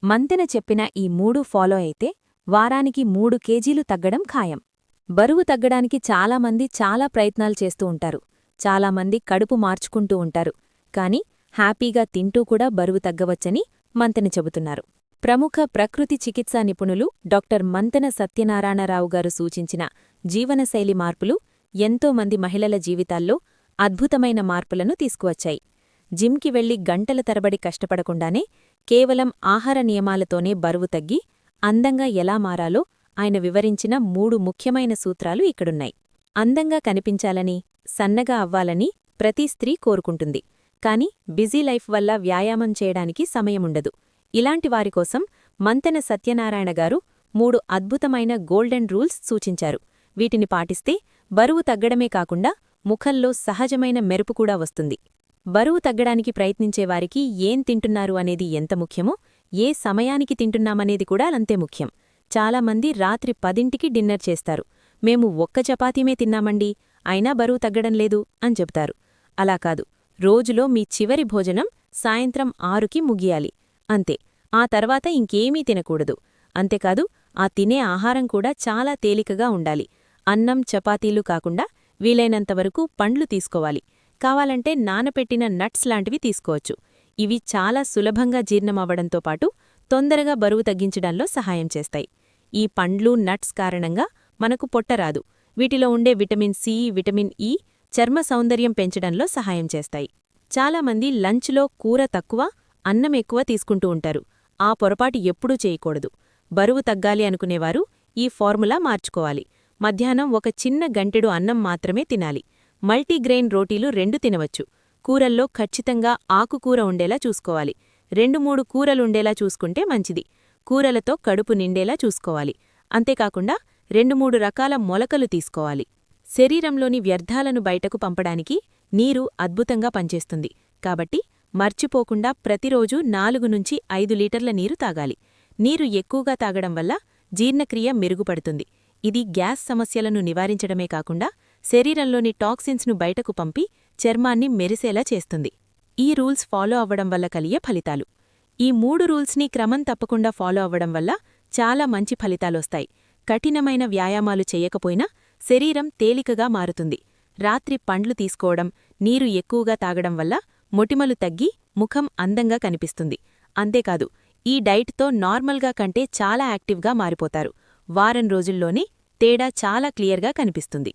మంతెన చెప్పిన ఈ 3 ఫాలో అయితే వారానికి 3 కేజీలు తగ్గడం ఖాయం. బరువు తగ్గడానికి చాలామంది చాలా ప్రయత్నాలు చేస్తూ ఉంటారు. చాలామంది కడుపు మార్చుకుంటూ ఉంటారు. కాని హ్యాపీగా తింటూ కూడా బరువు తగ్గవచ్చని మంతెన చెబుతున్నారు. ప్రముఖ ప్రకృతి చికిత్సా నిపుణులు డాక్టర్ మంతెన సత్యనారాయణరావు గారు సూచించిన జీవనశైలి మార్పులు ఎంతోమంది మహిళల జీవితాల్లో అద్భుతమైన మార్పులను తీసుకువచ్చాయి. జిమ్కి వెళ్లి గంటల తరబడి కష్టపడకుండానే కేవలం ఆహార నియమాలతోనే బరువు తగ్గి అందంగా ఎలా మారాలో ఆయన వివరించిన 3 ముఖ్యమైన సూత్రాలు ఇక్కడున్నాయి. అందంగా కనిపించాలని, సన్నగా అవ్వాలని ప్రతి స్త్రీ కోరుకుంటుంది. కాని బిజీ లైఫ్ వల్ల వ్యాయామం చేయడానికి సమయముండదు. ఇలాంటి వారికోసం మంతెన సత్యనారాయణ గారు 3 అద్భుతమైన గోల్డెన్ రూల్స్ సూచించారు. వీటిని పాటిస్తే బరువు తగ్గడమే కాకుండా ముఖంలో సహజమైన మెరుపు కూడా వస్తుంది. బరువు తగ్గడానికి ప్రయత్నించేవారికి ఏం తింటున్నారు అనేది ఎంత ముఖ్యమో, ఏ సమయానికి తింటున్నామనేది కూడా అంతే ముఖ్యం. చాలామంది రాత్రి 10ంటికి డిన్నర్ చేస్తారు. మేము 1 చపాతీమే తిన్నామండి, అయినా బరువు తగ్గడం లేదు అని చెప్తారు. అలా కాదు. రోజులో మీ చివరి భోజనం సాయంత్రం 6కి ముగియాలి. అంతే. ఆ తర్వాత ఇంకేమీ తినకూడదు. అంతేకాదు, ఆ తినే ఆహారం కూడా చాలా తేలికగా ఉండాలి. అన్నం, చపాతీలు కాకుండా వీలైనంతవరకు పండ్లు తీసుకోవాలి. కావాలంటే నానపెట్టిన నట్స్ లాంటివి తీసుకోవచ్చు. ఇవి చాలా సులభంగా జీర్ణమవ్వడంతో పాటు తొందరగా బరువు తగ్గించడంలో సహాయం చేస్తాయి. ఈ పండ్లు, నట్స్ కారణంగా మనకు పొట్టరాదు. వీటిలో ఉండే విటమిన్ సి, విటమిన్ ఇ చర్మ సౌందర్యం పెంచడంలో సహాయం చేస్తాయి. చాలామంది లంచ్లో కూర తక్కువ, అన్నం ఎక్కువ తీసుకుంటూ ఉంటారు. ఆ పొరపాటు ఎప్పుడూ చేయకూడదు. బరువు తగ్గాలి అనుకునేవారు ఈ ఫార్ములా మార్చుకోవాలి. మధ్యాహ్నం ఒక చిన్న గంటెడు అన్నం మాత్రమే తినాలి. మల్టీగ్రెయిన్ రోటీలు 2 తినవచ్చు. కూరల్లో ఖచ్చితంగా ఆకుకూర ఉండేలా చూసుకోవాలి. 2-3 కూరలుండేలా చూసుకుంటే మంచిది. కూరలతో కడుపు నిండేలా చూసుకోవాలి. అంతేకాకుండా 2-3 రకాల మొలకలు తీసుకోవాలి. శరీరంలోని వ్యర్థాలను బయటకు పంపడానికి నీరు అద్భుతంగా పనిచేస్తుంది. కాబట్టి మర్చిపోకుండా ప్రతిరోజూ 4-5 లీటర్ల నీరు తాగాలి. నీరు ఎక్కువగా తాగడం వల్ల జీర్ణక్రియ మెరుగుపడుతుంది. ఇది గ్యాస్ సమస్యలను నివారించడమే కాకుండా శరీరంలోని టాక్సిన్స్ను బయటకు పంపి చర్మాన్ని మెరిసేలా చేస్తుంది. ఈ రూల్స్ ఫాలో అవ్వడం వల్ల కలిగే ఫలితాలు. ఈ 3 రూల్స్ని క్రమం తప్పకుండా ఫాలో అవ్వడం వల్ల చాలా మంచి ఫలితాలొస్తాయి. కఠినమైన వ్యాయామాలు చేయకపోయినా శరీరం తేలికగా మారుతుంది. రాత్రి పండ్లు తీసుకోవడం, నీరు ఎక్కువగా తాగడం వల్ల మొటిమలు తగ్గి ముఖం అందంగా కనిపిస్తుంది. అంతేకాదు, ఈ డైట్తో నార్మల్గా కంటే చాలా యాక్టివ్గా మారిపోతారు. వారం రోజుల్లోనే తేడా చాలా క్లియర్గా కనిపిస్తుంది.